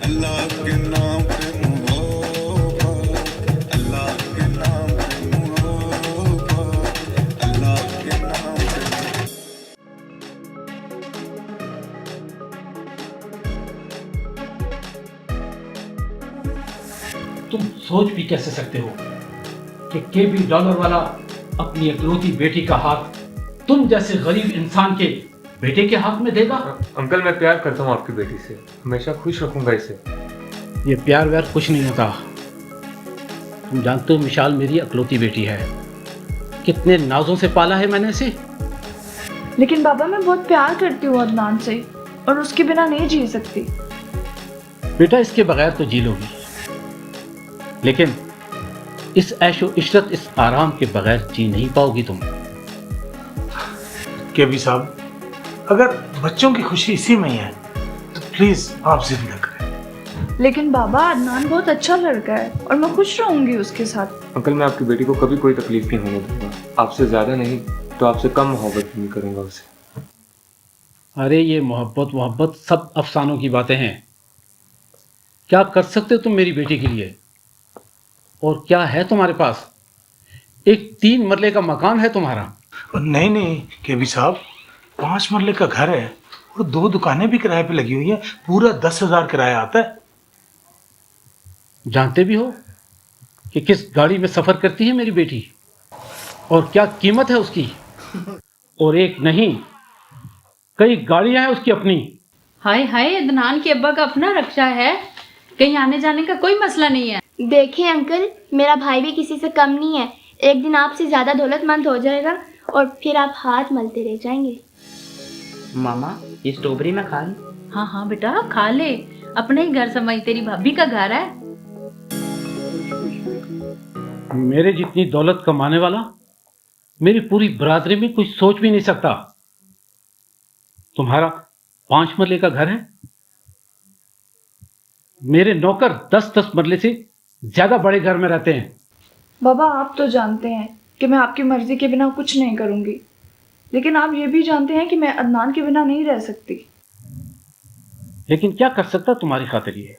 अल्लाह के नाम पे मोहब्बत, अल्लाह के नाम पे मोहब्बत, अल्लाह के नाम पे। तुम सोच भी कैसे सकते हो कि केबी डॉलर वाला अपनी इकलौती बेटी का हाथ तुम जैसे गरीब इंसान के बेटे के हाथ में देगा? अंकल मैं प्यार करता हूँ आपकी बेटी से, हमेशा खुश रखूंगा इसे। ये प्यार व्यार कुछ नहीं होता। तुम जानते हो मिशाल मेरी इकलौती बेटी है, कितने नाजों से पाला है मैंने इसे। लेकिन बाबा मैं बहुत प्यार करती हूँ अदनान से और उसके बिना नहीं जी सकती। बेटा इसके बगैर तो जी लोगी, लेकिन इस ऐशो इशरत, इस आराम के बगैर जी नहीं पाओगी तुम। केबी साहब, अगर बच्चों की खुशी इसी में ही है तो प्लीज आप जिद न करें। लेकिन बाबा अदनान बहुत अच्छा लड़का है और मैं खुश रहूंगी उसके साथ। अंकल मैं आपकी बेटी को कभी कोई तकलीफ नहीं होने दूंगा, आपसे ज्यादा नहीं तो आपसे कम मोहब्बत नहीं करूंगा उसे। अरे ये मोहब्बत सब अफसानों की बातें हैं। क्या कर सकते हो तुम मेरी बेटी के लिए? और क्या है तुम्हारे पास? एक 3 मरले का मकान है तुम्हारा। नहीं नहीं केबी साहब, 5 मरले का घर है और 2 दुकानें भी किराए पे लगी हुई है, पूरा 10,000 किराया आता है। जानते भी हो कि किस गाड़ी में सफर करती है मेरी बेटी और क्या कीमत है उसकी? और एक नहीं, कई गाड़ियां हैं उसकी अपनी। हाय हाय, अदनान के अब्बा का अपना रक्षा है, कहीं आने जाने का कोई मसला नहीं है। देखिए अंकल, मेरा भाई भी किसी से कम नहीं है। एक दिन आपसे ज्यादा दौलतमंद हो जाएगा और फिर आप हाथ मलते रह जाएंगे। मामा ये स्ट्रॉबेरी में खा ली। हाँ हाँ बेटा खा ले, अपने ही घर समझ, तेरी भाभी का घर है। मेरे जितनी दौलत कमाने वाला मेरी पूरी बरादरी में कुछ सोच भी नहीं सकता। तुम्हारा 5 मरले का घर है, मेरे नौकर 10-10 मरले से ज्यादा बड़े घर में रहते हैं। बाबा आप तो जानते हैं कि मैं आपकी मर्जी के बिना कुछ नहीं करूंगी, लेकिन आप ये भी जानते हैं कि मैं अदनान के बिना नहीं रह सकती। लेकिन क्या कर सकता तुम्हारी खातिर ये।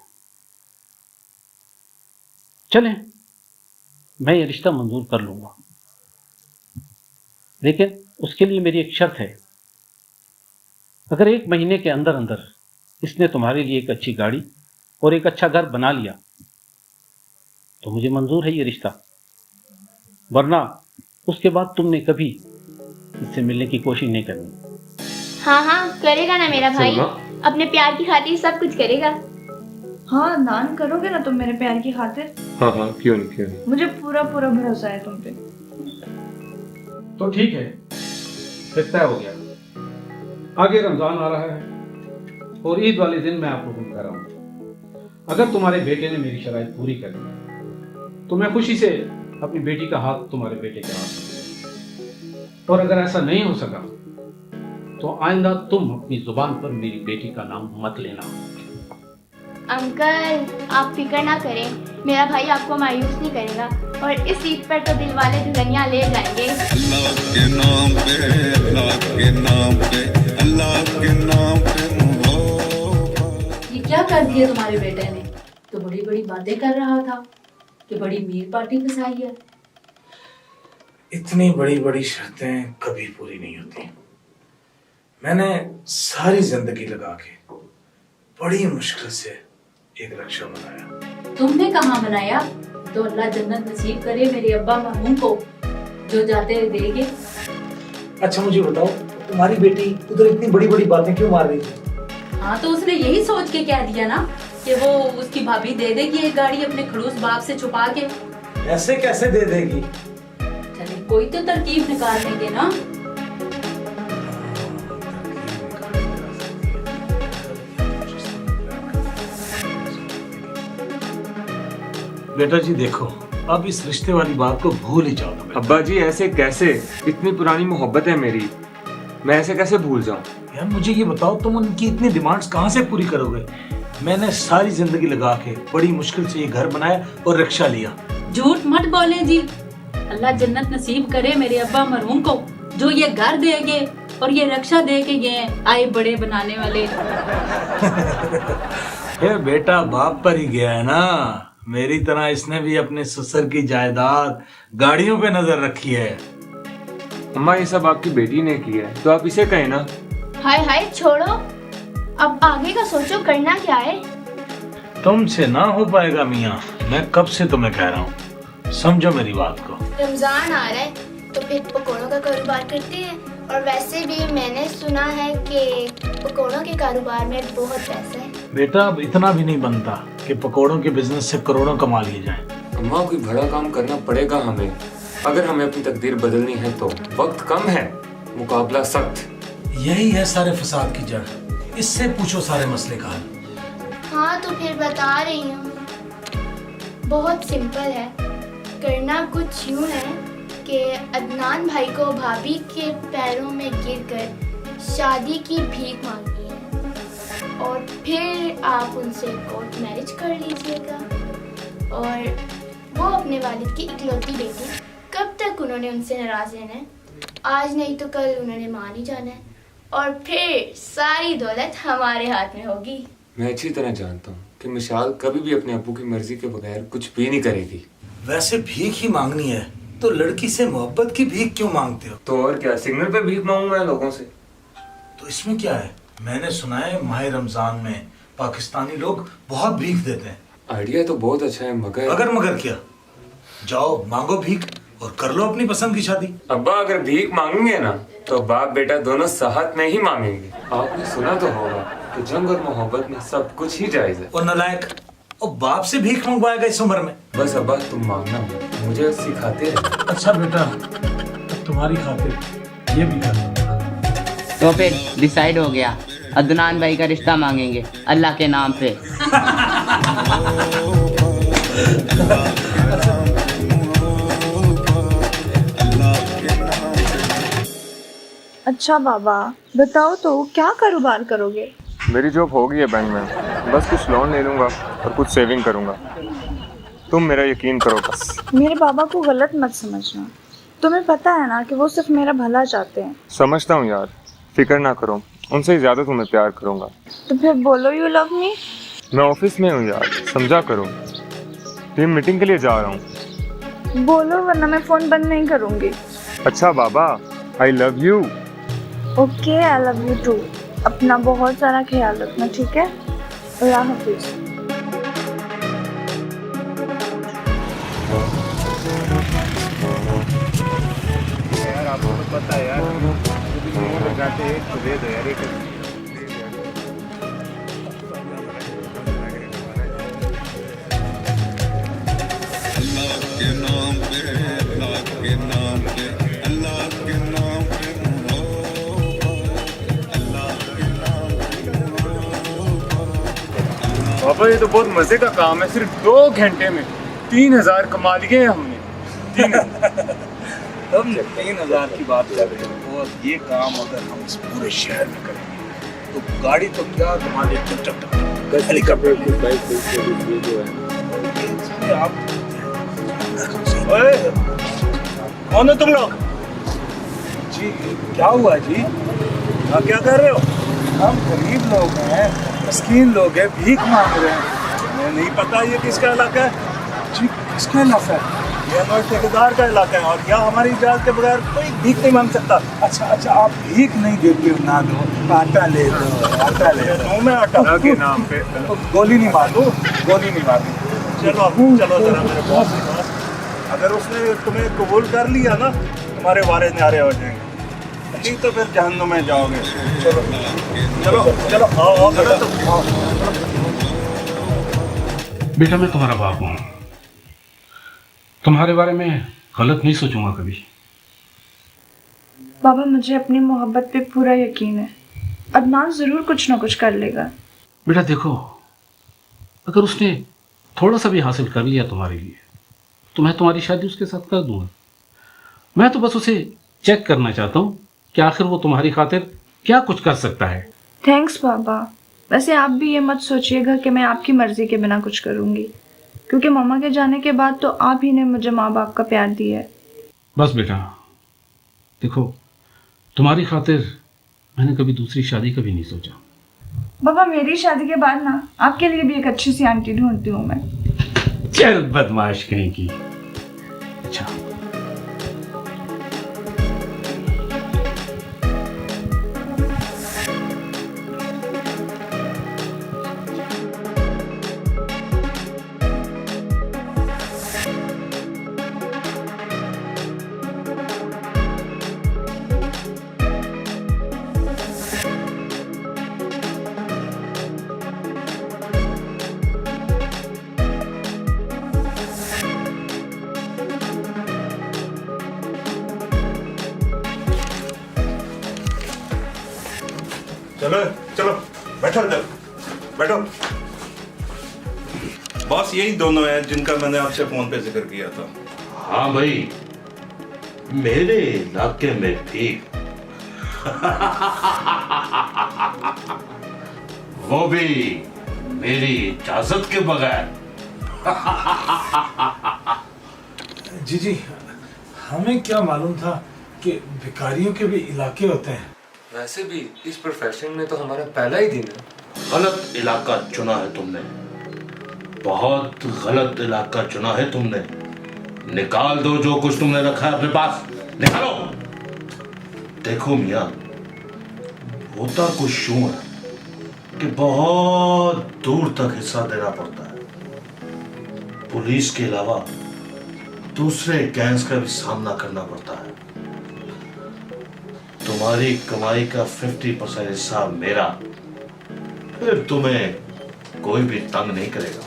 चलें, मैं ये रिश्ता मंजूर कर लूंगा, लेकिन उसके लिए मेरी एक शर्त है। अगर 1 महीने के अंदर अंदर इसने तुम्हारे लिए एक अच्छी गाड़ी और एक अच्छा घर बना लिया तो मुझे मंजूर है ये रिश्ता, वरना उसके बाद तुमने कभी इससे मिलने की कोशिश नहीं करनी। हाँ हाँ करेगा ना मेरा भाई, सलमा। अपने प्यार की खातिर सब कुछ करेगा। हाँ अदनान, करोगे ना तुम मेरे प्यार की खातिर? हाँ हाँ क्यों नहीं। मुझे पूरा पूरा भरोसा है तुम पे। तो ठीक है, फिर तय हो गया। आगे रमजान आ रहा है और ईद वाले दिन मैं आपको हुक्म कर रहा हूँ, अगर तुम्हारे बेटे ने मेरी शराइत पूरी कर दी तो मैं खुशी से अपनी बेटी का हाथ तुम्हारे बेटे के हाथ में, और अगर ऐसा नहीं हो सका तो आइंदा तुम अपनी जुबान पर मेरी बेटी का नाम मत लेना। अंकल आप फिक्र ना करें, मेरा भाई आपको मायूस नहीं करेगा और इस ईद पर तो दिल वाले दुल्हनिया ले जाएंगे। अल्लाह के नाम पे, अल्लाह के नाम पे, अल्लाह के नाम पे मोहब्बत। ये क्या कर दिया तुम्हारे बेटे ने? तो बड़ी बड़ी बातें कर रहा था कि बड़ी मीर पार्टी फंसाई है। इतनी बड़ी बड़ी शर्तें कभी पूरी नहीं होती। मैंने सारी जिंदगी लगा के बड़ी मुश्किल से एक रक्षा बनाया। तुमने कहाँ बनाया? तो अल्लाह जन्नत नसीब करे मेरे अब्बा मरहूम को, जो जाते देंगे। अच्छा मुझे बताओ, तुम्हारी बेटी उधर इतनी बड़ी बड़ी बातें क्यों मार रही थी? हाँ तो उसने यही सोच के कह दिया ना कि वो उसकी भाभी दे देगी एक गाड़ी अपने खड़ूस बाप से छुपा के। ऐसे कैसे दे देगी? चले कोई तो तरकीब निकाल लेंगे ना। बेटा जी देखो, अब इस रिश्ते वाली बात को भूल ही जाओ ना बेटा। अब्बा जी ऐसे कैसे, इतनी पुरानी मोहब्बत है मेरी, मैं ऐसे कैसे भूल जाऊं? यार मुझे ये बताओ, तुम उनकी इतनी डिमांड्स कहाँ से पूरी करोगे? मैंने सारी जिंदगी लगा के बड़ी मुश्किल से ये घर बनाया और रिक्शा लिया। झूठ मत बोले जी, अल्लाह जन्नत नसीब करे मेरे अब्बा मरहूम को, जो ये घर देंगे और ये रक्षा दे के गए आए बड़े बनाने वाले। फिर बेटा बाप पर ही गया है ना। मेरी तरह इसने भी अपने ससुर की जायदाद गाड़ियों पे नजर रखी है। अम्मा ये सब आपकी बेटी ने किया है तो आप इसे कहें ना। हाय हाय छोड़ो, अब आगे का सोचो, करना क्या है। तुमसे ना हो पाएगा मियाँ, मैं कब से तुम्हें कह रहा हूँ, समझो मेरी बात को। रमजान आ रहा है तो फिर पकौड़ों का कारोबार करते हैं। और वैसे भी मैंने सुना है कि पकौड़ों के कारोबार में बहुत पैसा है। बेटा अब इतना भी नहीं बनता कि पकौड़ों के बिजनेस से करोड़ों कमा लिए जाएं। अम्मा कोई बड़ा काम करना पड़ेगा हमें। अगर हमें अपनी तकदीर बदलनी है तो वक्त कम है, मुकाबला सख्त। यही है सारे फसाद की जड़, इससे पूछो सारे मसले का हल। हाँ तो फिर बता रही हूँ, बहुत सिंपल है। करना कुछ यूँ है कि अदनान भाई को भाभी के पैरों में गिरकर शादी की भीख मांगनी है और फिर आप उनसे कोर्ट मैरिज कर लीजिएगा। और वो अपने वालिद की इकलौती बेटी, कब तक उन्होंने उनसे नाराज रहना है, आज नहीं तो कल उन्होंने मान ही जाना है और फिर सारी दौलत हमारे हाथ में होगी। मैं अच्छी तरह जानता हूँ कि मिशाल कभी भी अपने अब्बू की मर्जी के बगैर कुछ भी नहीं करेगी। वैसे भीख ही मांगनी है तो लड़की से मोहब्बत की भीख क्यों मांगते हो? तो और क्या, सिग्नल पे भीख मांगू मैं लोगों से? तो इसमें क्या है? मैंने सुना है माह रमजान में पाकिस्तानी लोग बहुत भीख देते हैं। आइडिया तो बहुत अच्छा है मगर क्या, जाओ मांगो भीख और कर लो अपनी पसंद की शादी। अब्बा अगर भीख मांगेंगे ना तो बाप बेटा दोनों साथ में ही मांगेंगे। आपने सुना तो होगा कि जंग और मोहब्बत में सब कुछ ही जायज है। और नालायक, और बाप से भीख मंगवाएगा इस उम्र में? बस अब्बा तुम मांगना मत, मुझे सिखाते रहे। अच्छा बेटा, अब तुम्हारी खातिर ये भी कर लूंगा। तो फिर डिसाइड हो गया, अदनान भाई का रिश्ता मांगेंगे अल्लाह के नाम पे। अच्छा बाबा, बताओ तो क्या कारोबार करोगे? मेरी जॉब हो गई है बैंक में, बस कुछ लोन ले लूंगा और कुछ सेविंग करूंगा। तुम मेरा यकीन करो बस। मेरे बाबा को गलत मत समझना, तुम्हें पता है ना कि वो सिर्फ मेरा भला चाहते हैं। समझता हूँ यार, फिक्र ना करो, उनसे ज़्यादा तुम्हें प्यार करूंगा। तो फिर बोलो यू लव मी। मैं ऑफिस में हूँ यार, समझा करो। टीम मीटिंग के लिए जा रहा हूँ। बोलो वरना मैं फोन बंद नहीं करूंगी। अच्छा बाबा, I love you. Okay, I love you too. अपना बहुत सारा ख्याल रखना, ठीक है? अल्लाह हाफिज। यार आपको तो पता है यार, जाते एक तो दे दो यार, एक अल्लाह के नाम पे, अल्लाह के नाम पे, अल्लाह के नाम पे मोहब्बत, अल्लाह के नाम पे। बाबा ये तो बहुत मजे का काम है, सिर्फ 2 घंटे में 3000 कमा लिए हैं हमने। तुम 3000 की बात कर रहे हो और ये काम अगर हम इस पूरे शहर में करेंगे तो गाड़ी तो क्या तुम्हारे हेलीकॉप्टर की बाइक जो है आप। कौन हो तुम लोग? जी क्या हुआ जी? आप क्या कर रहे हो? हम गरीब लोग हैं, मिस्कीन लोग हैं, भीख मांग रहे हैं। तुम्हें नहीं पता ये किसका इलाका है? जी किसका इलाका है? ये हमारे ठेकेदार का इलाका है और यहाँ हमारी इजाजत के बगैर कोई भीख नहीं मांग सकता। अच्छा आप भीख नहीं देते हो ना, दो आटा ले दो, आटा ले दो। मैं आटा के नाम पे गोली नहीं मारूं, गोली नहीं मारूं। चलो जरा मेरे बॉस के पास, अगर उसने तुम्हें कबूल कर लिया ना तुम्हारे वारे न्यारे हो जाएंगे, नहीं तो फिर जहन्नुम में जाओगे। चलो चलो चलो आओ बेटा, तुम आओ। बेटा मैं तुम्हारा बाप हूँ, तुम्हारे बारे में गलत नहीं सोचूंगा कभी। बाबा मुझे अपनी मोहब्बत पे पूरा यकीन है, अदनान ज़रूर कुछ ना कुछ कर लेगा। बेटा देखो, अगर उसने थोड़ा सा भी हासिल कर लिया तुम्हारे लिए तो मैं तुम्हारी शादी उसके साथ कर दूंगा। मैं तो बस उसे चेक करना चाहता हूँ कि आखिर वो तुम्हारी खातिर क्या कुछ कर सकता है। थैंक्स बाबा। वैसे आप भी ये मत सोचिएगा कि मैं आपकी मर्ज़ी के बिना कुछ करूँगी, क्योंकि मामा के जाने के बाद तो आप ही ने मुझे माँ बाप का प्यार दिया है। बस बेटा देखो, तुम्हारी खातिर मैंने कभी दूसरी शादी का भी नहीं सोचा। पापा मेरी शादी के बाद ना आपके लिए भी एक अच्छी सी आंटी ढूंढती हूँ मैं। चल बदमाश कहीं की। अच्छा चलो चलो बैठो इधर बैठो। बॉस यही दोनों हैं जिनका मैंने आपसे फोन पे जिक्र किया था। हाँ भाई, मेरे इलाके में भी वो भी मेरी इजाजत के बगैर। जी हमें क्या मालूम था कि भिखारियों के भी इलाके होते हैं। वैसे भी इस प्रोफेशन में तो हमारा पहला ही दिन है। गलत इलाका चुना है तुमने, बहुत गलत इलाका चुना है तुमने। निकाल दो जो कुछ तुमने रखा है अपने पास, निकालो। देखो मियां, होता कुछ यूं है कि बहुत दूर तक हिस्सा देना पड़ता है। पुलिस के अलावा दूसरे गैंग्स का भी सामना करना पड़ता है। तुम्हारी कमाई का 50% हिस्सा मेरा, फिर तुम्हें कोई भी तंग नहीं करेगा।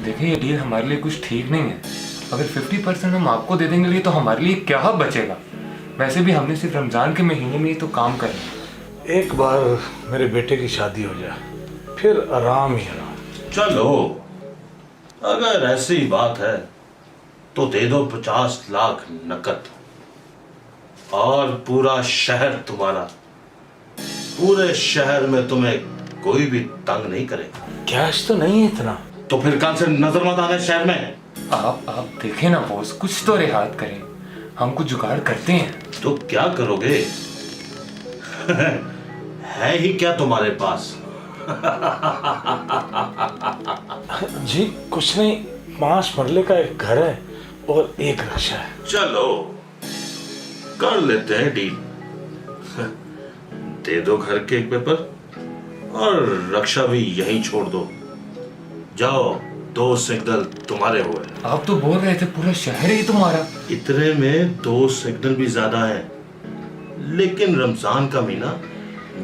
देखिए ये डील हमारे लिए कुछ ठीक नहीं है। अगर 50% हम आपको दे देंगे तो हमारे लिए क्या बचेगा। वैसे भी हमने सिर्फ रमजान के महीने में ही तो काम करना। एक बार मेरे बेटे की शादी हो जाए फिर आराम ही आराम। चलो, अगर ऐसी बात है तो दे दो 50 लाख नकद और पूरा शहर तुम्हारा। पूरे शहर में तुम्हें कोई भी तंग नहीं करेगा। कैश तो नहीं है इतना। तो फिर कल से नजर मत आना शहर में। आप देखें ना बॉस, कुछ तो रियायत करें। हम कुछ जुगाड़ करते हैं। तो क्या करोगे? है ही क्या तुम्हारे पास? जी कुछ नहीं, 5 मरले का एक घर है और एक रक्षा है। चलो कर लेते हैं डील। दे दो घर के एक पेपर और रक्षा भी यहीं छोड़ दो। जाओ, 2 सिग्नल तुम्हारे हुए। आप तो बोल रहे थे पूरा शहर ही तुम्हारा। इतने में 2 सिग्नल भी ज्यादा है, लेकिन रमजान का महीना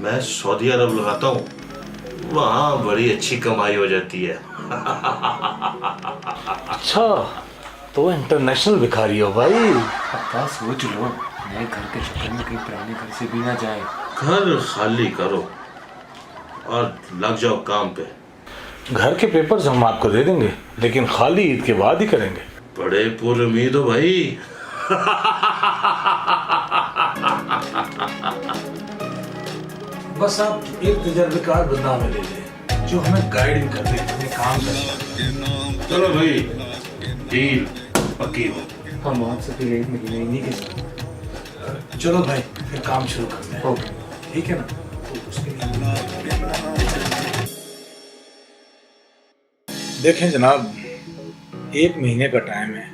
मैं सऊदी अरब लगाता हूँ, वहां बड़ी अच्छी कमाई हो जाती है। अच्छा तो इंटरनेशनल भिखारी हो भाई। पापा सोच लो, नए घर के चक्कर में कहीं पुराने घर से भी ना जाए। घर खाली करो और लग जाओ काम पे। घर के पेपर्स हम आपको दे देंगे, लेकिन खाली ईद के बाद ही करेंगे। बड़े पूरे उम्मीद हो भाई। बस आप एक तजर्बेकार बंदा हमें ले लें जो हमें गाइड भी कर दे, हमें काम करें। चलो भाई, डील पक्की हो। हम आपसे फिर 1 महीने ही नहीं के साथ। चलो भाई फिर काम शुरू करते हैं। ओके ठीक है ना? तो उसके देखें जनाब, 1 महीने का टाइम है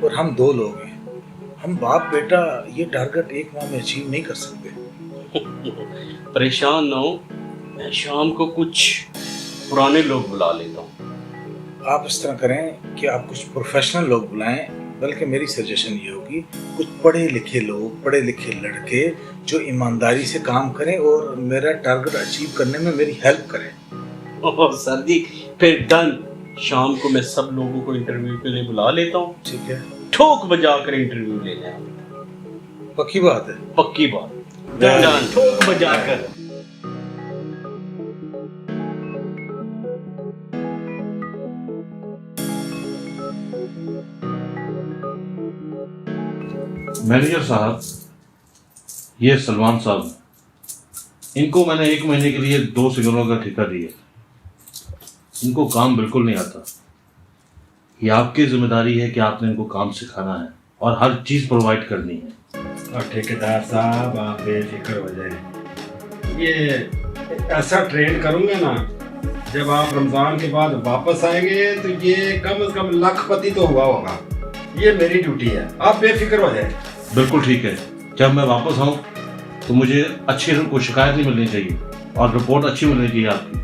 और हम 2 लोग हैं। हम बाप बेटा ये टारगेट 1 माह में अचीव नहीं कर सकते। परेशान ना हो, मैं शाम को कुछ पुराने लोग बुला लेता हूँ। आप इस तरह करें कि आप कुछ प्रोफेशनल लोग बुलाएं, बल्कि मेरी सजेशन ये होगी कुछ पढ़े लिखे लोग, पढ़े लिखे लड़के जो ईमानदारी से काम करें और मेरा टारगेट अचीव करने में मेरी हेल्प करें। ओह सर जी, फिर डन। शाम को मैं सब लोगों को इंटरव्यू के लिए बुला लेता हूँ। ठीक है, ठोक बजा कर इंटरव्यू ले लें। पक्की बात है? पक्की बात, डन। ठोक बजा कर। मैनेजर साहब, ये सलमान साहब, इनको मैंने 1 महीने के लिए 2 सिग्नलों का ठेका दिया। इनको काम बिल्कुल नहीं आता। ये आपकी जिम्मेदारी है कि आपने इनको काम सिखाना है और हर चीज प्रोवाइड करनी है। और ठेकेदार साहब आप बेफिक्र हो जाए, ये ऐसा ट्रेन करूँगा ना, जब आप रमज़ान के बाद वापस आएंगे तो ये कम से कम लाखपति तो हुआ होगा। ये मेरी ड्यूटी है, आप बेफिक्र हो जाए। बिल्कुल ठीक है। जब मैं वापस आऊँ तो मुझे अच्छी कोई शिकायत नहीं मिलनी चाहिए और रिपोर्ट अच्छी मिलनी चाहिए आपकी।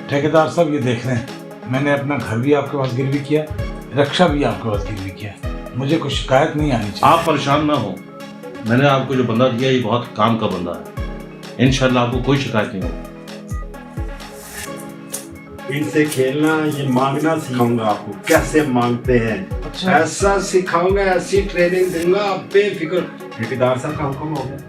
ठेकेदार साहब ये देख रहे हैं, मैंने अपना घर भी आपके पास गिरवी किया, रक्षा भी आपके पास गिरवी किया, मुझे कोई शिकायत नहीं आनी चाहिए। आप परेशान ना हो, मैंने आपको जो बंदा दिया ये बहुत काम का बंदा है, इंशाल्लाह आपको कोई शिकायत नहीं होगी। इनसे खेलना, ये मांगना सिखाऊंगा आपको, कैसे मांगते हैं। अच्छा। ऐसा सिखाऊंगा, ऐसी ट्रेनिंग दूंगा, आप बेफिक्र। ठेकेदार साहब का हुक्म हो गया,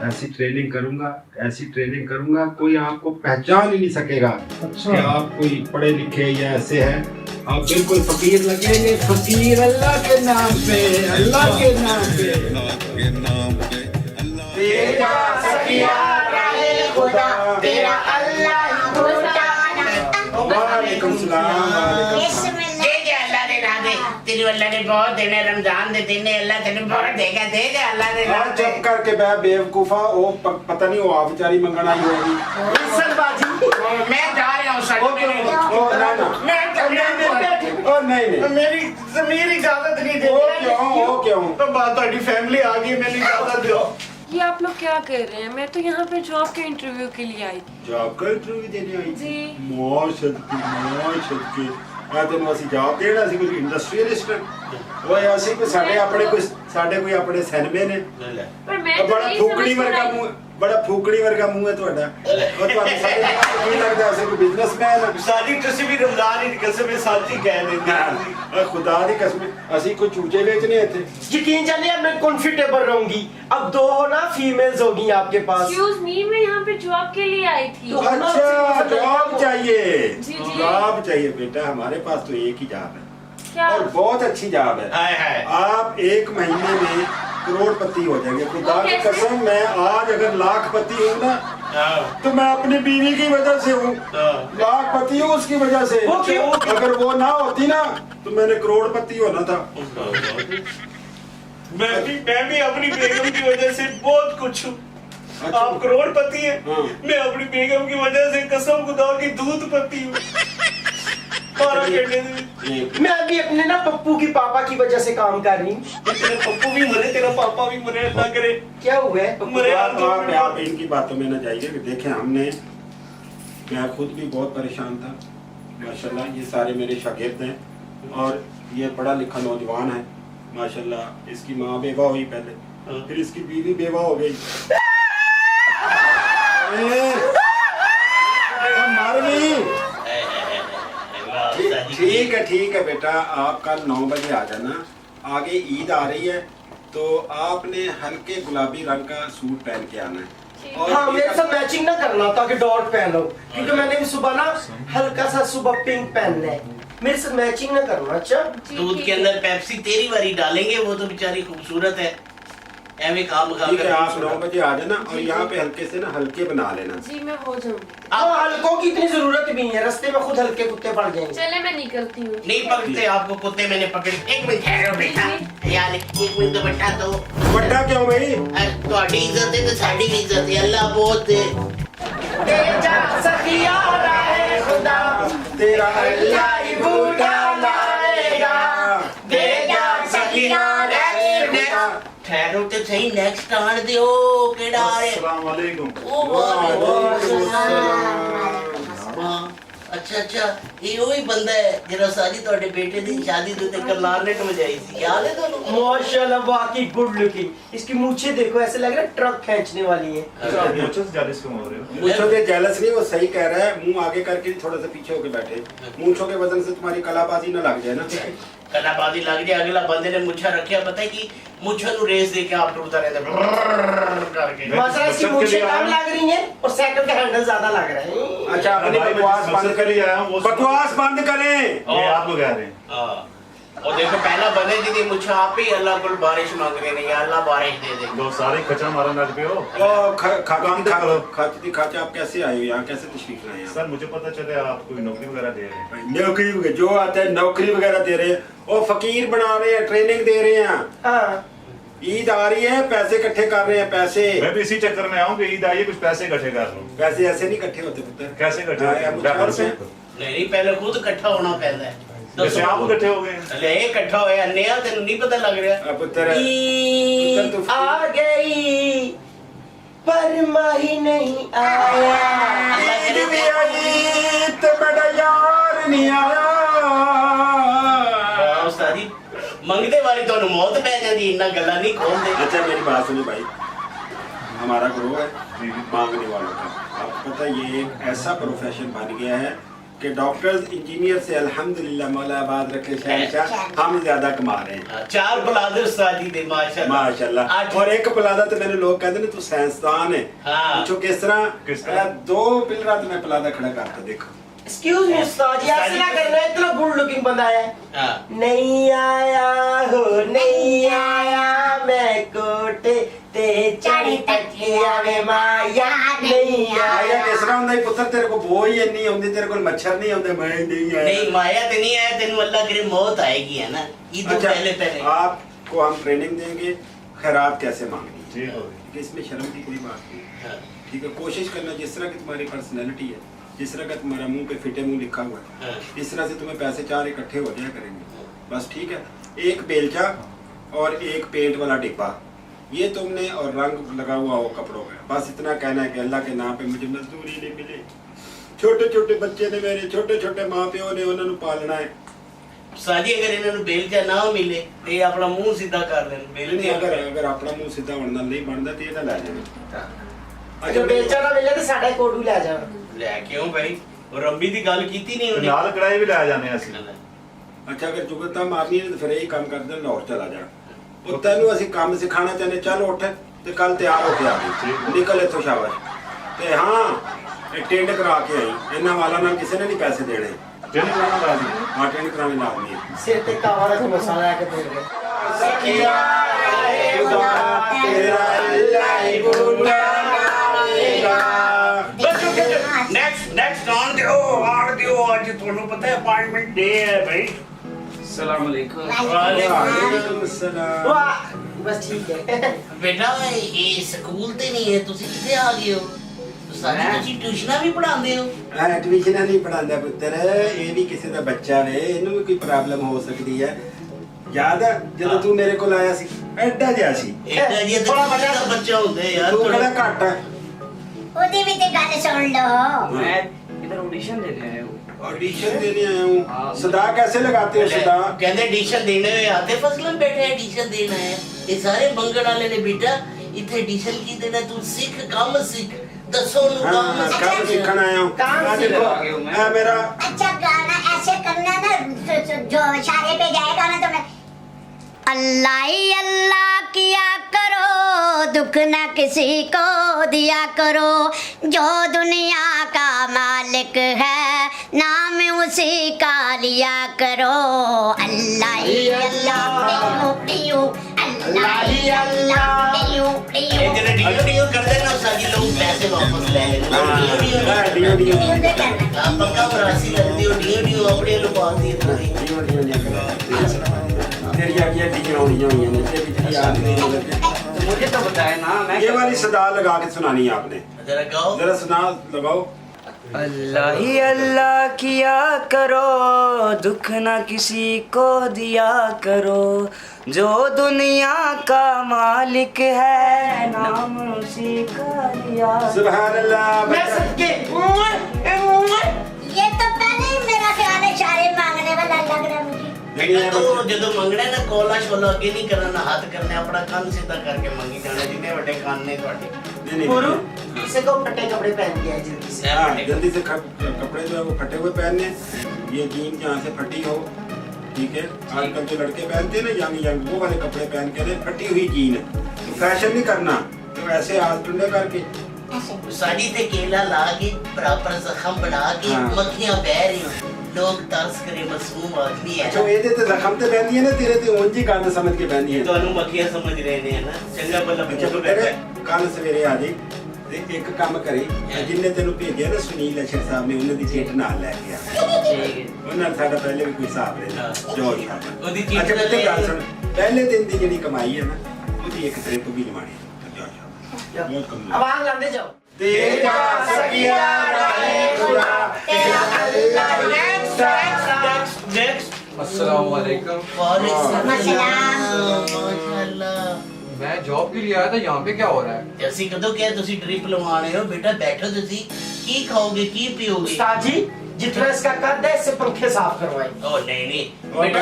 ऐसी ट्रेनिंग करूंगा, ऐसी ट्रेनिंग करूंगा, कोई आपको पहचान ही नहीं सकेगा। अच्छा। कि आप कोई पढ़े लिखे या ऐसे हैं, आप बिल्कुल फकीर लगेंगे। फकीर अल्लाह के नाम पे, अल्लाह के नाम पे, अल्लाह के नाम पे, अल्लाह तेरा सखिया रहे खुदा, तेरा अल्लाह ही खुदा। वालेकुम सलाम। तेरी अल्लाह ने बहुत देने, रमजान दे देने अल्लाह तेने बहुत देगा, देगा अल्लाह ने। हाँ, चुप करके बै बेवकूफा, वो पता नहीं वो आप बेचारी मंगना ही होगी। मैं जा रहा हूँ सर, नहीं, मेरी जमीर इजाजत नहीं दे। वो क्यों? तो बात ਤੁਹਾਡੀ फैमिली आ गई, मैंने इजाजत दो। ये आप लोग क्या कर रहे हैं? मैं तो यहाँ पे जॉब के इंटरव्यू के लिए आई थी। जॉब का इंटरव्यू देने आई जी। मौज मैं तेन ਅਸੀਂ जॉब देना सी कोई इंडस्ट्रियलिस्ट ओए ਅਸੀਂ ਕੋਈ ਸਾਡੇ ਕੋਈ ਆਪਣੇ ਸਿਨੇਮੇ ਨੇ पर मैं तो बड़ा नहीं फूकड़ी समझ वर्गा पाई। मुंह, बड़ा फूकड़ी वर्गा मुंह है ਤੁਹਾਡਾ और ਤੁਹਾਨੂੰ ਸਾਡੇ ਕੀ ਲੱਗਦਾ ਅਸੀਂ ਕੋਈ ਬਿਜ਼ਨਸਮੈਨ साली तुसी भी रमजान की कसम है साथी कह देंगे। खुदा दी कसम ਅਸੀਂ ਕੋਈ ਚੂਚੇ ਵੇਚਨੇ ਇੱਥੇ यकीन जानिए मैं कंफर्टेबल रहूंगी। अब दो ना फीमेल्स होगी आपके पास। Excuse me, मैं यहाँ पे जॉब के लिए आई थी। अच्छा जॉब चाहिए। जी, जी। जॉब चाहिए बेटा, हमारे पास तो एक ही जॉब है क्या? और बहुत अच्छी जॉब है। हाय हाय। आप 1 महीने में करोड़पति हो जाएंगे। खुदा की कैसे? कसम, मैं आज अगर लाखपति हूँ ना तो मैं अपनी बीवी की वजह से हूँ। लाखपति हूँ उसकी वजह से। वो क्यों? अगर वो ना होती ना तो मैंने करोड़पति होना था। मैं भी अपनी बेगम की वजह से बहुत कुछ हूँ। अच्छा। आप करोड़पति हैं, हाँ। मैं अपनी बेगम की वजह से कसम खुदा की दूधपति हूँ। 12 घंटे से मैं अभी अपने ना पप्पू की पापा की वजह से काम कर रही हूँ। तेरे पप्पू भी मरे, तेरा पापा भी मरे, अल्लाह करे। क्या हुआ है? मरे आप इनकी बातों में न जाइए। देखें मैं खुद भी बहुत परेशान था। माशाल्लाह ये सारे मेरे शागिर्द हैं और ये पढ़ा लिखा नौजवान है माशाल्लाह। इसकी माँ बेवा हुई पहले, फिर इसकी बीवी बेवा हो गई। मर गई। ठीक है बेटा, आप कल 9 बजे आ जाना। आगे ईद आ रही है तो आपने हल्के गुलाबी रंग का सूट पहन के आना है। और हाँ, मेरे साथ मैचिंग ना करना ताकि डॉट पहन लो, क्योंकि मैंने भी सुबह ना हल्का सा सुबह पिंक पहनना है। मेरे साथ मैचिंग ना करना। अच्छा, दूध के अंदर पेप्सी तेरी वाली डालेंगे, वो तो बेचारी खूबसूरत है। एवं काम ठीक है, आप 9 बजे आ जाना और यहाँ पे हल्के से ना हल्के बना लेना। जी मैं हो जाऊंगी। अब हल्कों की इतनी जरूरत भी नहीं है, रास्ते में खुद हल्के कुत्ते पड़ जाएंगे। चले मैं निकलती हूँ। नहीं पकड़ते आपको कुत्ते, मैंने पकड़े। एक मिनट ठहरो बेटा, यार 1 मिनट तो बटा दो। बट्टा क्यों भाई? ਤੁਹਾਡੀ ਇੱਜ਼ਤ है तो साड़ी भी इज्जत है। अल्लाह बहुत तेजा सखिया रहे खुदा, तेरा अल्लाह ही बूढ़ा लाएगा। तेजा सखिया रहे खुदा। ठहरो तो सही, नेक्स्ट आन दियो केड़ा आ रहे। अस्सलाम वालेकुम। अच्छा ये वही बंदा है जरा सारी ਤੁਹਾਡੇ बेटे दी शादी दे ते करनाट में जाई थी, याद है ਤੁਹਾਨੂੰ? माशाल्लाह वाकई गुड लुकिंग। इसकी मूछें देखो, ऐसे लग रहा है ट्रक खींचने वाली है। मुझे तो जेलस नहीं, वो सही कह रहा है। मुंह आगे करके थोड़ा सा पीछे होके बैठे। मूंछों के वजन से तुम्हारी कलाबाजी ना लग जाए ना। कलाबाजी लग जाए। अगला बंदे ने मुच्छा रखा, पता है कि मुच्छों नु रेस दे के आप टूटता रहता करके। मसला इसकी मूछें कम लग रही हैं और साइकिल का हैंडल ज्यादा लग रहा है। अच्छा, अपनी बकवास बंद करें, बकवास बंद करें। ये आपको कह रहे हैं। हां, और देखो पहला बंदे जी मुझे आप ही अल्लाह को बारिश मांग रहे हैं, या अल्लाह बारिश दे दे। दो सारे खचा मारन लग पे हो। खाच आप कैसे आए हो यहाँ, कैसे तशरीफ लाए हैं? सर मुझे पता चले आप कोई नौकरी वगैरह दे रहे हैं। नौकरी जो आता है नौकरी वगैरह दे रहे हैं, और फकीर बना रहे हैं, ट्रेनिंग दे रहे हैं। हाँ, ईद आ रही है, पैसे इकट्ठे कर रहे हैं, पैसे। मैं भी इसी चक्कर में आऊँ कि ईद आई है, कुछ पैसे इकट्ठे कर लूँ। पैसे ऐसे नहीं इकट्ठे होते पुत्र। कैसे इकट्ठे हाँ, होते हैं? अब व्यापार से? नहीं, पहले खुद इकट्ठा होना पैदा है। जैसे आप इकट्ठे हो गए। अरे इकट्ठा होया नया तेन नहीं पता लग रहा। पुत्र ईद आ गई पर माही नहीं आया। ईद भी आई तो बड़ा यार नहीं आया। उस्तादी मंगते वाली तो मौत पै जाती, इन्ना गल्ला नहीं खोलते। अच्छा मेरी बात सुनो भाई, हमारा ग्रोह है मांगने वालों का। आपको पता है ये एक ऐसा प्रोफेशन बन गया है कि डॉक्टर्स इंजीनियर से अल्हम्दुलिल्लाह मौला आबाद रखे शहंशाह हम ज्यादा कमा रहे हैं। 4 पलादे उस्तादी दे माशाल्लाह माशाल्लाह। और एक पलादा तो मैंने लोग कहते हैं तू साइंसदान है। पूछो किस तरह 2 पिलरा तो मैं पलादा खड़ा करता देखो। एक्सक्यूज मी उस्ताद जी, ऐसे ना करना, इतना गुड लुकिंग बंदा है। नहीं आया हो नहीं आया मैं कोटे ते चढ़ी तकिया में माया नहीं आया। किस तरह होंदा पुत्र, तेरे को बोई नहीं होंदी, तेरे को मच्छर नहीं होंदे, मैं नहीं आया। नहीं माया तो नहीं आया, तेन अल्लाह करे मौत आएगी है ना। ईद अच्छा, पहले आपको हम ट्रेनिंग देंगे खैरात कैसे मांगनी। ठीक है, इसमें शर्म की कोई बात नहीं। ठीक है, कोशिश करना जिस तरह की तुम्हारी पर्सनैलिटी है, जिस तरह का तुम्हारा मुंह पे फिटे मुंह लिखा हुआ है, इस तरह से तुम्हें पैसे 4 इकट्ठे हो जाया करेंगे। बस ठीक है, एक बेलचा और एक पेंट वाला डिब्बा ये तुमने, और रंग लगा हुआ हो कपड़ों में। बस इतना कहना है कि अल्लाह के नाम पे मुझे मजदूरी नहीं मिली। छोटे छोटे बच्चे ने मेरे, छोटे छोटे माँ प्यो ने उन्होंने पालना है। साजी अगर इन्होंने बेलचा ना मिले तो ये अपना मुंह सीधा कर लेन। बेलचा अगर अपना मुंह सीधा बनना नहीं बनता तो ये ना ले जाए। अच्छा बेलचा ना मिले तो साडा कोडू ले जाओ। ले क्यों भाई, और रंबी दी गल कीती नहीं उन्हें। नाल कढ़ाई भी ले जाने असि। अच्छा अगर जुगता मारनी है तो फिर यही काम कर दे, लाहौर चला जा। ਉਹ ਤੈਨੂੰ ਅਸੀਂ ਕੰਮ ਸਿਖਾਣਾ ਚਾਹੁੰਦੇ, ਚੱਲ ਉੱਠ ਤੇ ਕੱਲ ਤਿਆਰ ਹੋ ਕੇ ਆ ਗਈ, ਨਿਕਲ ਇੱਥੋਂ ਸ਼ਾਬਾਸ਼। ਤੇ ਹਾਂ ਇਹ ਟੈਂਡ ਕਰਾ ਕੇ ਆਈ, ਇਹਨਾਂ ਵਾਲਾ ਨਾਲ ਕਿਸੇ ਨੇ ਨਹੀਂ ਪੈਸੇ ਦੇਣੇ। ਟੈਂਡ ਕਰਾਉਣਾ ਲਾਜ਼ਮੀ। ਹਾਂ ਟੈਂਡ ਕਰਾਉਣੀ ਲਾਜ਼ਮੀ ਹੈ। ਸਿਰ ਤੇ ਕਾਵਾ ਦਾ ਮਸਾਲਾ ਲੈ ਕੇ ਦੇ ਦੇ। ਸਖੀਆ ਰਹੇਗਾ ਤੇਰਾ ਅੱਲਾ ਹੀ ਬੁਲਾਏਗਾ। नेक्स्ट ऑन दियो आज ਤੁਹਾਨੂੰ ਪਤਾ ਹੈ ਅਪॉइंटमेंट डे है भाई। अस्सलाम वालेकुम। वालेकुम अस्सलाम। वाह बस ठीक है। बेटा ये स्कूल ਤੇ ਨਹੀਂ ਹੈ, ਤੁਸੀਂ ਕਿੱਥੇ ਆ ਗਏ ਹੋ? ਤੁਸੀਂ ਟਿਊਸ਼ਨਾਂ ਵੀ ਪੜਾਉਂਦੇ ਹੋ? ਹਾਂ ਟਿਊਸ਼ਨਾਂ ਨਹੀਂ ਪੜਾਉਂਦਾ ਪੁੱਤਰ, ਇਹ ਵੀ ਕਿਸੇ ਦਾ ਬੱਚਾ ਨੇ, ਇਹਨੂੰ ਵੀ ਕੋਈ ਪ੍ਰੋਬਲਮ ਹੋ ਸਕਦੀ ਹੈ। ਯਾਦ ਹੈ ਜਦੋਂ ਤੂੰ ਮੇਰੇ ਕੋਲ ਆਇਆ ਸੀ, ਐਡਾ ਜਿਹਾ ਸੀ। ਐਡਾ ਜਿਹਾ ਥੋੜਾ ਵੱਡਾ ਬੱਚਾ ਹੁੰਦਾ ਯਾਰ, ਤੂੰ ਕਿਹੜਾ ਘੱਟ ਹੈ। ਉਹਦੀ ਵੀ ਤੇ ਗੱਲ ਸੁਣ ਲਓ। मैं इधर ऑडिशन देने आया हूँ। ऑडिशन देने आया हूँ। सदा कैसे लगाते हो सदा? कहते एडिशन देने हुए आते फसलन बैठे एडिशन देना है। ये सारे मंगल वाले ने बेटा इथे एडिशन की देना, तू सीख काम सीख, दसो नु काम काम सीखना आया हूँ। काम सीख आ गया हूँ मैं। मेरा अच्छा गाना ऐसे करना ना, जो इशारे पे जाएगा ना तो मैं अल्लाह ही अल्लाह किया करो, दुख ना किसी को दिया करो, जो दुनिया का मालिक है नाम उसी का लिया करो। अल्लाह ही अल्लाह पियो पियो, अल्लाह ही अल्लाह पियो पियो। ये जरा डियो डियो कर देना, सारी लोग पैसे वापस ले लेना। डियो डियो आप पक्का बरासी लगती हो, डियो डियो अपने लोग आती है तुम्हारी। डियो डियो नहीं करना तेरी आगे डियो होनी हुई है, तेरी तेरी याद नहीं लगे। मुझे तो बताया ना, मैं ये वाली सदा लगा के सुनानी है आपने, जरा गाओ, जरा सुना लगाओ। अल्लाह ही अल्लाह किया करो, दुख ना किसी को दिया करो, जो दुनिया का मालिक है नाम उसी का लिया। सुभान अल्लाह। मैं सबके ये तो पहले ही मेरा ख्याल है इशारे मांगने वाला लग रहा है मुझे। तो ਜਦੋਂ ਮੰਗਣਾ ਨਾ ਕੋਲਾ ਸ਼ੋਲਾ ਅੱਗੇ ਨਹੀਂ ਕਰਨਾ, ਹੱਥ ਕਰਨੇ, ਆਪਣਾ ਕੰਨ ਸਿੱਧਾ ਕਰਕੇ ਮੰਗੀ ਜਾਣਾ, ਜਿੰਨੇ ਵੱਡੇ ਕੰਨ ਨੇ ਤੁਹਾਡੇ। गुरु किसी को फटे कपड़े पहन के आए जल्दी से। हाँ, जल्दी से कपड़े जो है वो फटे हुए पहनने, ये जीन जहाँ से फटी हो, ठीक है। आजकल जो लड़के पहनते हैं ना यंग यंग, वो वाले कपड़े पहन के फटी हुई जीन है, तो फैशन नहीं करना, तो ऐसे हाथ टुंडे करके साड़ी ते केला ला के बराबर जख्म बना के मक्खियां बह रही, लोग तरस करे, मासूम आदमी है। अच्छा ਇਹਦੇ ਤੇ ਜ਼ਖਮ ਤੇ ਬੈੰਦੀ ਹੈ ਨਾ, ਤੇਰੇ ਤੇ ਉਂਝ ਹੀ ਕੰਨ ਸਮਝ ਕੇ ਬੈੰਦੀ ਹੈ। ਤੁਹਾਨੂੰ ਮੱਖੀਆਂ ਸਮਝ ਰਹੇ ਨੇ ਨਾ, ਚੰਗਾ ਬੱਲਾ ਬੱਚਾ ਤੋਂ ਬੈਠਾ। ਕੱਲ ਸਵੇਰੇ ਆ ਜੀ ਤੇ ਇੱਕ ਕੰਮ ਕਰੀ, ਜਿੰਨੇ ਤੈਨੂੰ ਭੇਜਿਆ ਨਾ ਸੁਨੀਲ ਅਸ਼ਰ ਸਾਹਿਬ ਨੇ, ਉਹਨਾਂ ਦੀ ਚਿੱਠ ਨਾਲ ਲੈ ਕੇ ਆ। ਉਹਨਾਂ ਸਾਡਾ ਪਹਿਲੇ ਵੀ ਕੋਈ ਹਿਸਾਬ ਰਹਿੰਦਾ ਜੋ ਉਹਦੀ ਚਿੱਠ। ਅੱਛਾ ਤੇ ਗੱਲ ਸੁਣ, ਪਹਿਲੇ ਦਿਨ ਦੀ ਜਿਹੜੀ ਕਮਾਈ ਹੈ ਨਾ, खुद ही एक तेरे तो भी जमाने बहुत कम अब आग लाने जाओ। तेरा सखिया रहे खुदा तेरा अल्लाह। अस्सलाम वालेकुम। मैं जॉब के लिए आया था, यहाँ पे क्या हो रहा है? ਅਸੀਂ ਕਦੋਂ ਕਿਹਾ ਤੁਸੀਂ ਡ੍ਰਿਪ ਲਵਾਉਣੇ ਹੋ ਬੇਟਾ ਬੈਠੋ ਤੁਸੀਂ ਕੀ ਖਾਓਗੇ ਕੀ ਪੀਓਗੇ उस्ताद जी जितना इसका कद है इससे पंखे साफ करवाएं। ओ नहीं नहीं बेटा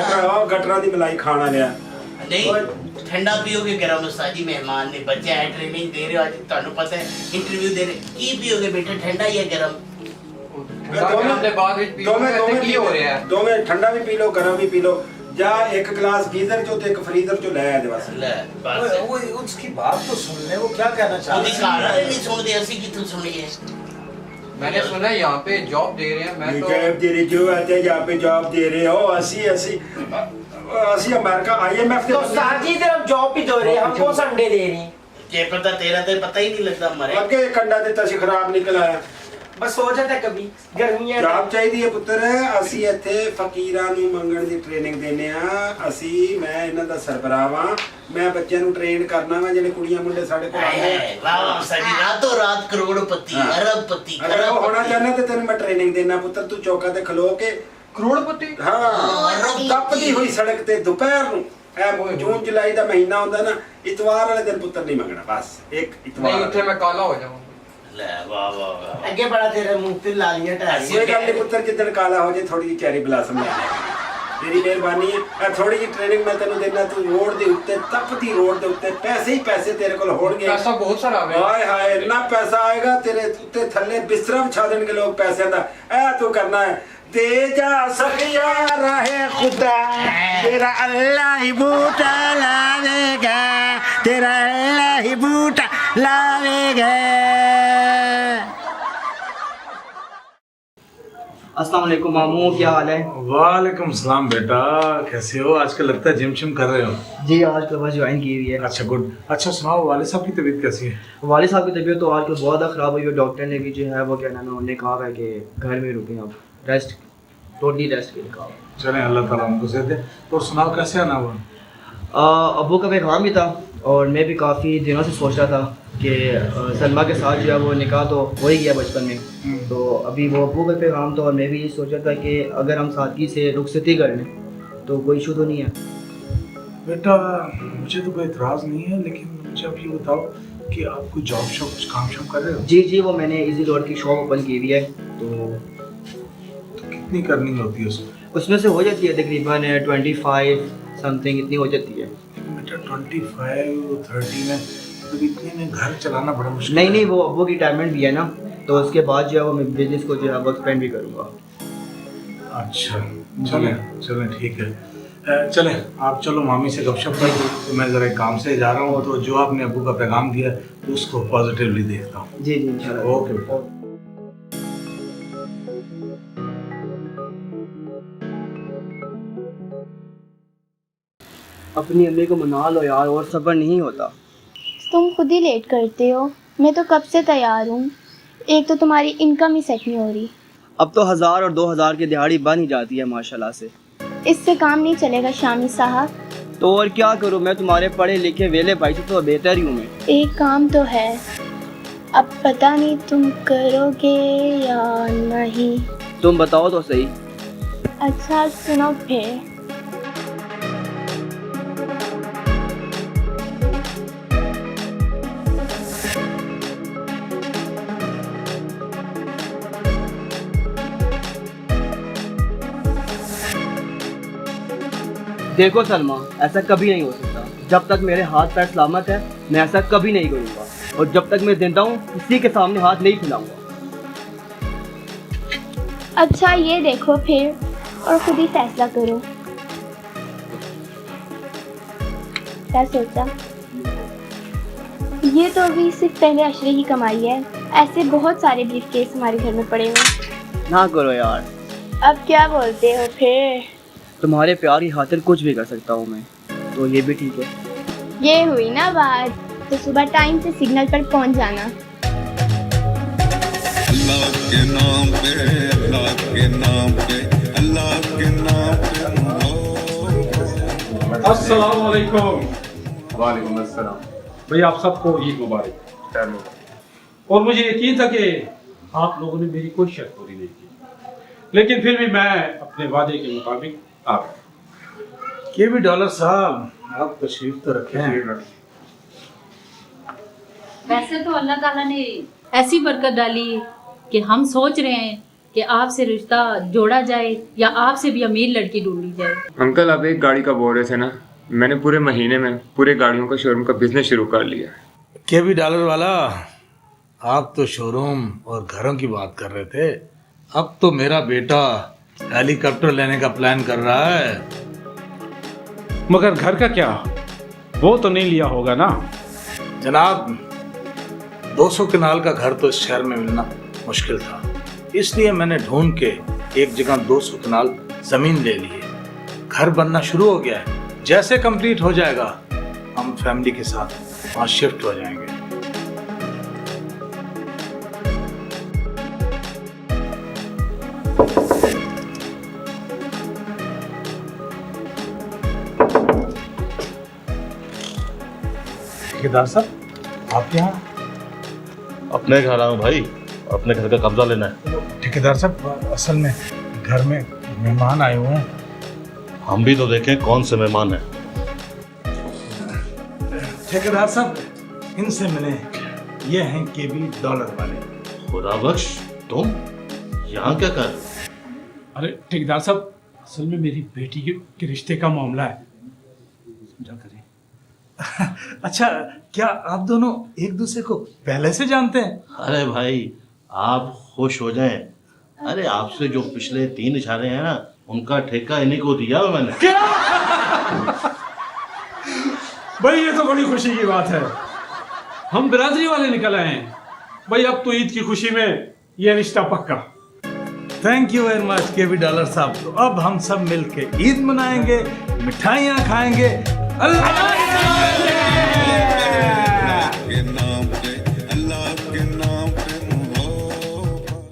गटरा दी मलाई खाना लिया नहीं ठंडा पियोगे गरम उस्ताद जी मेहमान ने बच्चे है ट्रेनिंग दे रहे हो आज ਤੁਹਾਨੂੰ पता है इंटरव्यू दे रहे ਕੀ पियोगे बेटा ठंडा या गरम दोवें ठंडा भी पी लो गरम भी पी लो जा एक गिलास गीजर चो ते एक फ्रीजर चो ले आ दे बस ले बस वो उसकी बात तो सुन ले, वो क्या कहना चाह ਉਹਦੀ रहा ਘਰ है? वाले नहीं सुनते ਅਸੀਂ ਕਿੱਥੋਂ ਸੁਣੀਏ मैंने सुना है यहाँ पे जॉब दे रहे हैं। मैं तो जॉब दे रहे जो आते हैं यहाँ पे जॉब दे रहे हो असी अमेरिका IMF तो उस्ताद जी इधर हम जॉब भी दे रहे हैं, हमको संडे दे रही हैं। ये पता तेरा तो पता ही नहीं लगता मरे ਅੱਗੇ ਕੰਡਾ ਦਿੱਤਾ ਸੀ ਖਰਾਬ ਨਿਕਲ ਆਇਆ बस हो जाता है कभी गर्मियां ਜੌਬ ਚਾਹੀਦੀ ਹੈ ਪੁੱਤਰ ਅਸੀਂ ਇੱਥੇ ਫਕੀਰਾਂ ਨੂੰ ਮੰਗਣ ਦੀ ਟ੍ਰੇਨਿੰਗ ਦਿੰਦੇ ਆ ਮੈਂ ਇਹਨਾਂ ਦਾ ਸਰਬਰਾਹ ਵਾਂ ਮੈਂ ਬੱਚਿਆਂ ਨੂੰ ਟ੍ਰੇਨ ਕਰਨਾ ਵਾ ਜਿਹੜੇ ਕੁੜੀਆਂ ਮੁੰਡੇ ਸਾਡੇ ਕੋਲ ਆਉਂਦੇ ਆ वाह वाह साडी रातों रात करोड़पति अरबपति ਅਗਰ ਉਹ ਹੋਣਾ ਚਾਹੁੰਦਾ ਤੇ ਤੈਨੂੰ ਮੈਂ ਟ੍ਰੇਨਿੰਗ ਦੇਣਾ ਪੁੱਤਰ ਤੂੰ ਚੌਕਾਂ ਤੇ ਖਲੋ ਕੇ करोड़पति ਹਾਂ ਤਪਦੀ ਹੋਈ ਸੜਕ ਤੇ ਦੁਪਹਿਰ ਨੂੰ ਇਹ ਜੂਨ ਜੁਲਾਈ ਦਾ ਮਹੀਨਾ ਹੁੰਦਾ ਨਾ ਇਤਵਾਰ ਵਾਲੇ ਦਿਨ ਪੁੱਤਰ नहीं ਮੰਗਣਾ ਬਸ ਇੱਕ ਇਤਵਾਰ नहीं उठे मैं काला हो जाऊंगा। ले वाह वाह वाह आगे बढ़ा तेरे मुंह पे लालियां टहरी ਕੋਈ ਗੱਲ ਨਹੀਂ ਪੁੱਤਰ ਜਿੱਦਣ ਕਾਲਾ ਹੋ ਜੇ ਥੋੜੀ ਜਿਹੀ ਚੈਰੀ ਬਲਾਸਮ ਲੈ ਲੈ ਤੇਰੀ ਮਿਹਰਬਾਨੀ ਹੈ ਇਹ ਥੋੜੀ ਜਿਹੀ ਟ੍ਰੇਨਿੰਗ ਮੈਂ ਤੈਨੂੰ ਦੇਣਾ ਤੂੰ ਰੋਡ ਦੇ ਉੱਤੇ ਤਪਦੀ ਰੋਡ ਦੇ ਉੱਤੇ ਪੈਸੇ ਹੀ ਪੈਸੇ ਤੇਰੇ ਕੋਲ ਹੋਣਗੇ पैसा बहुत सारा है। ਹਾਏ ਹਾਏ ਇੰਨਾ ਪੈਸਾ ਆਏਗਾ ਤੇਰੇ ਉੱਤੇ ਥੱਲੇ ਬਿਸਤਰਾ ਵਿਛਾ ਦੇਣਗੇ ਲੋਕ ਪੈਸਿਆਂ ਦਾ ਇਹ ਤੂੰ ਕਰਨਾ ਹੈ दे जा सखिया रहे खुदा तेरा अल्लाह ही बूटा लावेगा तेरा अल्लाह ही बूटा लावेगा। अस्सलाम वालेकुम मामू, क्या हाल है? वालेकुम सलाम बेटा, कैसे हो? आजकल लगता है जिम शिम कर रहे हो। जी आज तो बस ज्वाइन की हुई है। अच्छा गुड। अच्छा सुनाओ वाले साहब की तबीयत कैसी है? वाले साहब की तबीयत तो आजकल बहुत ज़्यादा ख़राब हुई है। डॉक्टर ने भी जो है वो क्या नाम है उन्हें कहा है कि घर में रुकें, अब रेस्ट टोटली रेस्ट के लिए कहा। चलें अल्लाह ताला उनको सेहत दे। तो सुनाओ कैसे आना हुआ? अब्बू का पैगाम भी था और मैं भी काफ़ी दिनों से सोच रहा था कि सलमा के साथ जो है वो निकाह तो हो ही गया बचपन में, तो अभी वो अब्बू का पैगाम था और मैं भी ये सोच रहा था कि अगर हम सादगी से रुखसती कर लें तो कोई इशू तो नहीं है। बेटा मुझे तो कोई इतराज़ नहीं है, लेकिन मुझे अब ये बताओ कि आप कोई जॉब शॉप कुछ काम शाम कर रहे हो? जी जी वो मैंने इजी रोड की शॉप ओपन की हुई है। तो कितनी करनी होती है उसमें से हो जाती है तकरीबन 25 समथिंग इतनी हो जाती है। बेटा 25-30 में तो इतने में घर चलाना बड़ा मुश्किल नहीं नहीं वो अब्बू की रिटायरमेंट भी है ना, तो उसके बाद जो है वो मैं बिजनेस को जो है वो एक्सपेंड भी करूँगा। अच्छा चलें ठीक है। चलें आप चलो मामी से गपशप कर दो, तो मैं ज़रा काम से जा रहा हूँ, तो जो आपने अब्बू का पैगाम दिया तो उसको पॉजिटिवली देखता हूँ। जी जी इंशाल्लाह। ओके। अपनी अम्मी को मना लो यार, और सब्र नहीं होता। तुम खुद ही लेट करते हो, मैं तो कब से तैयार हूँ। एक तो तुम्हारी इनकम ही सेट नहीं हो रही। अब तो 1000 और 2000 की दिहाड़ी बन ही जाती है माशाल्लाह से। इससे काम नहीं चलेगा शामी साहब। तो और क्या करूँ, मैं तुम्हारे पढ़े लिखे वेले भाई से तो बेहतर ही हूँ मैं। एक काम तो है, अब पता नहीं तुम करोगे या नहीं। तुम बताओ तो सही। अच्छा सुनो फिर। देखो सलमा, ऐसा कभी नहीं हो सकता। जब तक मेरे हाथ पैर सलामत है मैं ऐसा कभी नहीं करूँगा, और जब तक मैं जिंदा हूँ किसी के सामने हाथ नहीं फैलाऊंगा। अच्छा ये देखो फिर और खुद ही फैसला करो। क्या सोचा? ये तो अभी सिर्फ पहले अशरे की कमाई है, ऐसे बहुत सारे ब्रीफकेस हमारे घर में पड़े हुए। ना करो यार। अब क्या बोलते हो फिर? तुम्हारे प्यार की खातिर कुछ भी कर सकता हूँ मैं, तो ये भी ठीक है। ये हुई ना बात, तो सुबह टाइम से सिग्नल पर पहुँच जाना। अल्लाह के नाम पे, अल्लाह के नाम पे, अल्लाह के नाम पे। अस्सलाम वालेकुम। वालेकुम अस्सलाम। भाई आप सबको ईद मुबारक। और मुझे यकीन था कि आप लोगों ने मेरी कोई शर्त पूरी नहीं की, लेकिन फिर भी मैं अपने वादे के मुताबिक आ गया। केवी डॉलर साहब, आप तशरीफ तो रखे हैं। वैसे तो अल्लाह ताला ने ऐसी बरकत डाली कि हम सोच रहे हैं कि आपसे रिश्ता जोड़ा जाए या आपसे भी अमीर लड़की ढूंढी जाए। अंकल आप एक गाड़ी का बोल रहे थे ना, मैंने पूरे महीने में पूरे गाड़ियों का शोरूम का बिजनेस शुरू कर लिया। केवी डॉलर वाला, आप तो शोरूम और घरों की बात कर रहे थे, अब तो मेरा बेटा हेलीकॉप्टर लेने का प्लान कर रहा है। मगर घर का क्या, वो तो नहीं लिया होगा ना? जनाब 200 कनाल का घर तो इस शहर में मिलना मुश्किल था, इसलिए मैंने ढूंढ के एक जगह 200 कनाल जमीन ले ली है। घर बनना शुरू हो गया है, जैसे कंप्लीट हो जाएगा हम फैमिली के साथ वहाँ शिफ्ट हो जाएंगे। ठेकेदार साहब, आप यहाँ? अपने घर आऊँ भाई, अपने घर का कब्जा लेना है। ठेकेदार साहब, असल में घर में मेहमान आए हुए हैं। हम भी तो देखें कौन से मेहमान हैं। ठेकेदार साहब, इनसे मिले, ये हैं केवी डॉलर वाले। खुदा बख्श, तुम यहाँ क्या कर रहे हो? अरे ठेकेदार साहब, असल में मेरी बेटी के रिश्ते का मामला है, समझा करिए। अच्छा, क्या आप दोनों एक दूसरे को पहले से जानते हैं? अरे भाई आप खुश हो जाएं। अरे आपसे जो पिछले 3 इशारे हैं ना, उनका ठेका इन्हीं को दिया मैंने। भाई ये तो बड़ी खुशी की बात है, हम बिरादरी वाले निकल आए हैं। भाई अब तो ईद की खुशी में ये रिश्ता पक्का। थैंक यू वेरी मच केवी डॉलर साहब। तो अब हम सब मिलके ईद मनाएंगे, मिठाइयाँ खाएंगे। अल्लाह